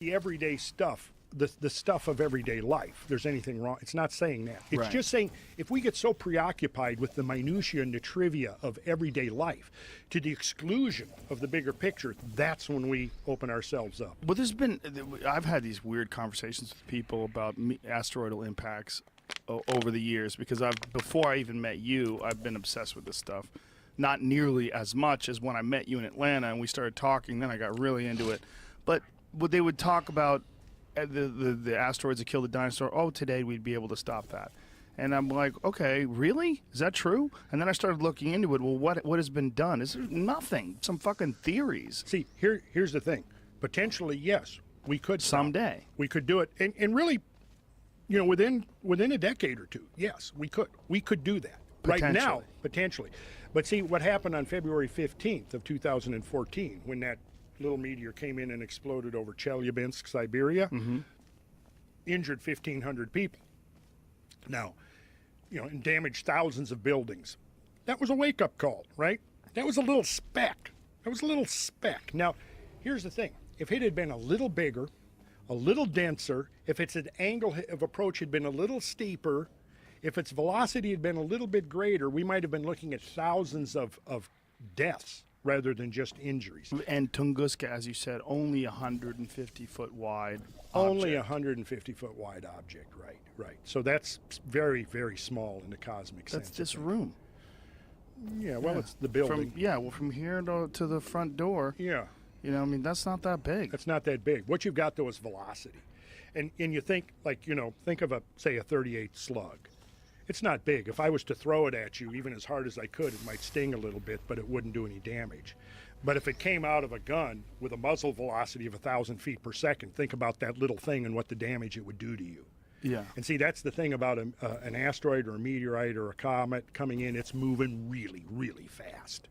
the everyday stuff, the stuff of everyday life, there's anything wrong. It's not saying that. It's just saying if we get so preoccupied with the minutiae and the trivia of everyday life to the exclusion of the bigger picture, that's when we open ourselves up. Well, I've had these weird conversations with people about asteroidal impacts over the years, because before I even met you, I've been obsessed with this stuff. Not nearly as much as when I met you in Atlanta and we started talking, then I got really into it. But what they would talk about, the asteroids that killed the dinosaur, today we'd be able to stop that. And I'm like, okay, really? Is that true? And then I started looking into it. Well, what has been done? Is there nothing? Some fucking theories. See, here's the thing. Potentially, yes, we could someday. We could do it. And really, within a decade or two, yes, we could. We could do that. Right now, potentially. But see, what happened on February 15th of 2014, when that little meteor came in and exploded over Chelyabinsk, Siberia, injured 1,500 people. Now, and damaged thousands of buildings. That was a wake-up call, right? That was a little speck. Now, here's the thing. If it had been a little bigger, a little denser, if its angle of approach had been a little steeper, if its velocity had been a little bit greater, we might have been looking at thousands of deaths rather than just injuries. And Tunguska, as you said, only 150-foot wide object. Only 150-foot wide object, right. So that's very, very small in the cosmic sense. That's this room. Yeah, well, it's the building. From here to the front door. Yeah. That's not that big. That's not that big. What you've got, though, is velocity. And you think, think of a 38 slug. It's not big. If I was to throw it at you, even as hard as I could, it might sting a little bit, but it wouldn't do any damage. But if it came out of a gun with a muzzle velocity of 1,000 feet per second, think about that little thing and what the damage it would do to you. Yeah. And see, that's the thing about an asteroid or a meteorite or a comet coming in. It's moving really, really fast.